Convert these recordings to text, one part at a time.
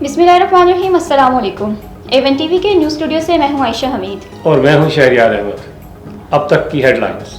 बिस्मिल्लाहिर्रहमानिर्रहीम। अस्सलाम वालेकुम। एवन टीवी के न्यूज़ स्टूडियो से मैं हूं आयशा हमीद और मैं हूं शहरियार अहमद। अब तक की हेडलाइंस।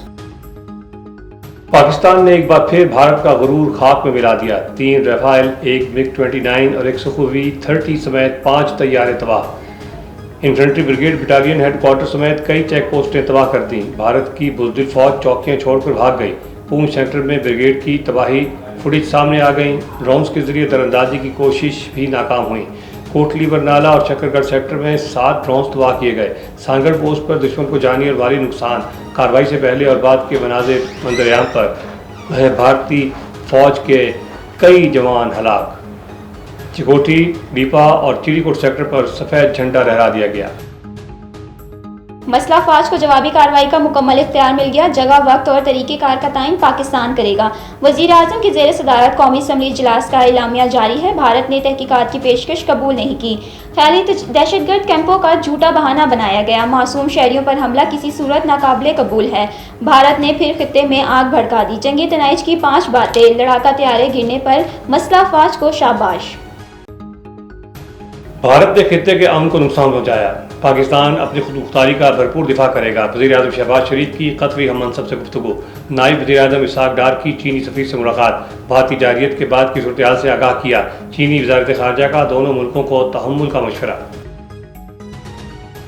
पाकिस्तान ने एक बार फिर भारत का गुरूर खाक में मिला दिया। 3 राफेल, 1 MiG-29 और 1 सुखोई 30 समेत 5 तैयारे तबाह। इन्फेंट्री ब्रिगेड बटालियन हेडक्वार्टर समेत कई चेक पोस्टें तबाह कर दी। भारत की बुज़दिल फौज चौकियां छोड़कर भाग गई। पूंछ सेक्टर में ब्रिगेड की तबाही फुटेज सामने आ गई। ड्रोन्स के जरिए दरअंदाजी की कोशिश भी नाकाम हुई। कोटली बरनाला और शकरगढ़ सेक्टर में 7 ड्रोन्स तबाह किए गए। सांगड़ पोस्ट पर दुश्मन को जानी और माली नुकसान। कार्रवाई से पहले और बाद के मनाज़िर मंजर-ए-आम पर भारतीय फौज के कई जवान हलाक। चिकोटी, डीपा और चिड़ीकोट सेक्टर पर सफ़ेद झंडा लहरा दिया गया। मसला फाज को जवाबी कार्रवाई का मुकम्मल इख्तियार मिल गया। जगह, वक्त और तरीक़ेकार का तयन पाकिस्तान करेगा। वज़ीर आज़म की ज़ेर सदारत कौमी असम्बली इजलास का एलामिया जारी है। भारत ने तहकीकात की पेशकश कबूल नहीं की। ख़याली दहशतगर्द कैंपों का झूठा बहाना बनाया गया। मासूम शहरियों पर हमला किसी सूरत नाकाबिले कबूल है। भारत ने फिर खित्ते में आग भड़का दी। जंगी तनाइज की 5 बातें। लड़ाका तैयारे गिरने पर मसला फाज को शाबाश। भारत ने खित्ते के अमन को नुकसान पहुंचाया। पाकिस्तान अपनी खुद मुख्तारी का भरपूर दिफा करेगा। वज़ीर आज़म शहबाज शरीफ की क़तरी हम मनसब से गुफ्तगू। नायब वज़ीर आज़म इसहाक डार की चीनी सफ़ीर से मुलाकात। भारतीय जारियत के बाद की सूरत हाल से आगाह किया। चीनी वज़ारत ख़ारजा का दोनों मुल्कों को तहम्मुल का मशवरा।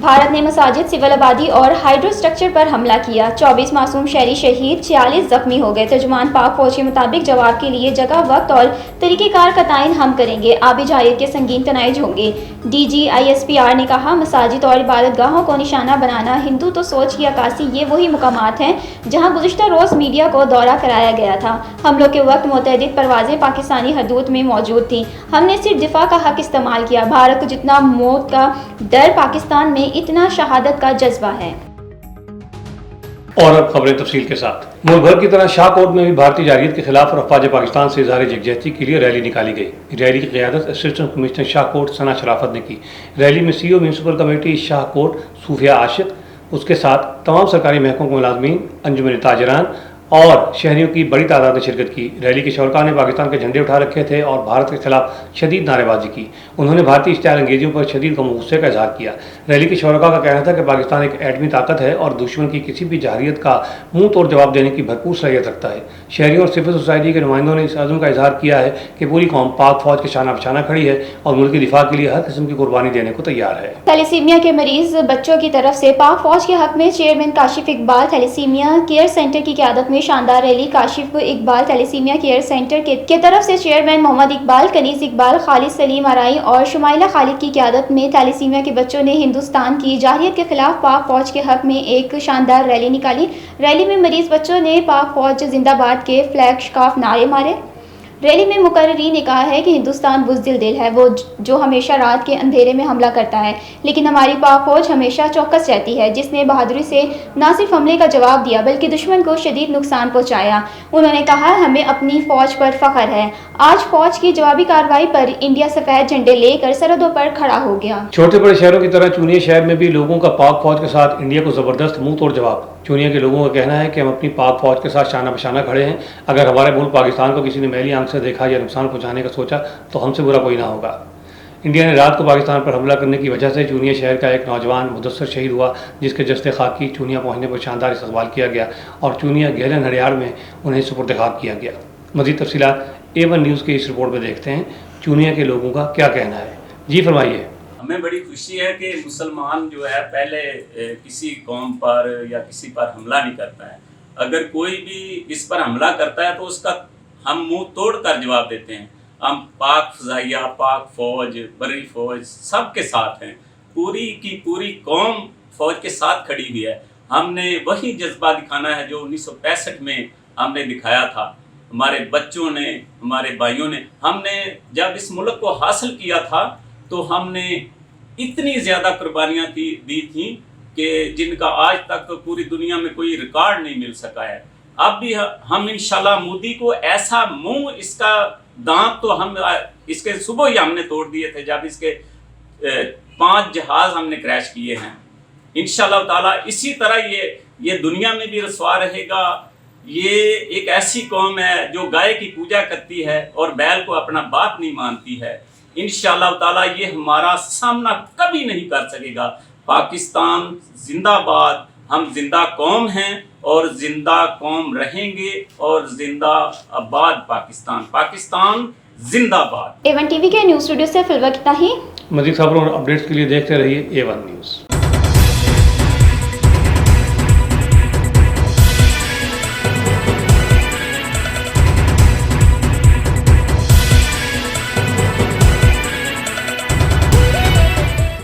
भारत ने मसाजिद, सिविल आबादी और हाइड्रो स्ट्रक्चर पर हमला किया। 24 मासूम शहरी शहीद, 46 जख्मी हो गए। तर्जुमान पाक फौज के मुताबिक जवाब के लिए जगह, वक्त और तरीक़ेकार का तयन हम करेंगे। आबी जारियत के संगीन तनाइज होंगे। DGISPR ने कहा, मसाजिद और इबादत गाहों को निशाना बनाना हिंदू तो सोच की अक्कासी। ये वही मुकामात हैं जहाँ गुज़िश्ता रोज़ मीडिया को दौरा कराया गया था। हमलों के वक्त मुतअद्दिद परवाज़ें पाकिस्तानी हदूद में मौजूद थीं। हमने सिर्फ दिफा का हक इस्तेमाल किया। भारत को जितना मौत का डर पाकिस्तान में, इतना शहादत का जज्बा है। और अब खबरें तफसील के साथ। मुल्क भर की तरह शाहकोट में भी भारतीय जारियत के खिलाफ और अफवाज पाकिस्तान से इज़हार यकजहती के लिए रैली निकाली गई। रैली की क़यादत असिस्टेंट कमिश्नर शाहकोट सना शराफत ने की। रैली में CO म्यूनसिपल कमेटी शाहकोट सूफिया आशिक, उसके साथ तमाम सरकारी महकमों के मुलाजमीन, अंजुमन ताजरान और शहरियों की बड़ी तादाद ने शिरकत की। रैली के शरका ने पाकिस्तान के झंडे उठा रखे थे और भारत के खिलाफ शदीद नारेबाजी की। उन्होंने भारतीय इश्तिहार अंगेजियों पर शदीद गम गुस्से का इजहार किया। रैली के शरका का कहना था कि पाकिस्तान एक एटमी ताकत है और दुश्मन की किसी भी जहरियत का मुंह तोड़ जवाब देने की भरपूर सलाहियत रखता है। शहरियों और सिविल सोसाइटी के नुमाइंदों ने इस अज़्म का इजहार किया है कि पूरी कौम पाक फौज के शाना बशाना खड़ी है और मुल्क के दिफा के लिए हर किस्म की कुर्बानी देने को तैयार है। थैलेसीमिया के मरीज बच्चों की तरफ से पाक फौज के हक में chairman Kashif Iqbal thalassemia care centre की क़यादत में शानदार रैली। Kashif Iqbal thalassemia care centre के तरफ से चेयरमैन मोहम्मद इकबाल, कनीज़ इकबाल, खालिद सलीम आराई और शुमाइला खालिद की क़यादत में थैलेसीमिया के बच्चों ने हिंदुस्तान की जाहिलियत के खिलाफ पाक फौज के हक में एक शानदार रैली निकाली। रैली में मरीज बच्चों ने पाक फौज जिंदाबाद के फ्लैग स्काफ नारे मारे। रैली में मुकर्रीरीन ने कहा है कि हिंदुस्तान बुज़दिल दिल है, वो जो हमेशा रात के अंधेरे में हमला करता है, लेकिन हमारी पाक फौज हमेशा चौकस रहती है, जिसने बहादुरी से न सिर्फ हमले का जवाब दिया बल्कि दुश्मन को शदीद नुकसान पहुंचाया। उन्होंने कहा, हमें अपनी फ़ौज पर फ़ख्र है। आज फ़ौज की जवाबी कार्रवाई पर इंडिया सफ़ेद झंडे लेकर सरहदों पर खड़ा हो गया। छोटे बड़े शहरों की तरह चूनिया शहर में भी लोगों का पाक फौज के साथ इंडिया को ज़बरदस्त मुंह तोड़ जवाब। चूनिया के लोगों का कहना है कि हम अपनी पाक फौज के साथ शाना बशाना खड़े हैं। अगर हमारे मुल्क पाकिस्तान को किसी ने मैली आंख से देखा या नुकसान पहुंचाने का सोचा तो हमसे बुरा कोई ना होगा। इंडिया ने रात को पाकिस्तान पर हमला करने की वजह से चूनिया शहर का एक नौजवान मुदस्सर शहीद हुआ, जिसके जस्ते खाकी चूनिया पहुंचने पर शानदार इस्तकबाल किया गया और चूनिया गहलन हरियाण में उन्हें सुपुर्द खाक किया गया। मज़ीद तफसीलात A1 न्यूज़ की इस रिपोर्ट में देखते हैं। चूनिया के लोगों का क्या कहना है, जी फरमाइए। हमें बड़ी खुशी है कि मुसलमान जो है पहले किसी कौम पर या किसी पर हमला नहीं करता है। अगर कोई भी इस पर हमला करता है तो उसका हम मुंह तोड़ कर जवाब देते हैं। हम पाक फ़ज़ाइया, पाक फ़ौज, बर्री फ़ौज सब के साथ हैं। पूरी की पूरी कौम फ़ौज के साथ खड़ी हुई है। हमने वही जज्बा दिखाना है जो 1965 में हमने दिखाया था। हमारे बच्चों ने, हमारे भाइयों ने, हमने जब इस मुल्क को हासिल किया था तो हमने इतनी ज़्यादा कुर्बानियाँ दी थी कि जिनका आज तक पूरी दुनिया में कोई रिकॉर्ड नहीं मिल सका है। अब भी हम इंशाल्लाह मोदी को ऐसा मुंह, इसका दांत तो हम इसके सुबह ही हमने तोड़ दिए थे जब इसके 5 जहाज़ हमने क्रैश किए हैं। इंशाल्लाह ताला इसी तरह ये दुनिया में भी रसवा रहेगा। ये एक ऐसी कौम है जो गाय की पूजा करती है और बैल को अपना बाप नहीं मानती है। इंशाअल्लाह ताला ये हमारा सामना कभी नहीं कर सकेगा। पाकिस्तान जिंदाबाद, हम जिंदा कौम हैं और जिंदा कौम रहेंगे और जिंदा आबाद पाकिस्तान, पाकिस्तान जिंदाबाद। A1 टीवी के न्यूज़ स्टूडियो से फिलहाल इतना ही। मज़ीद खबरों और अपडेट्स के लिए देखते रहिए A1 न्यूज़।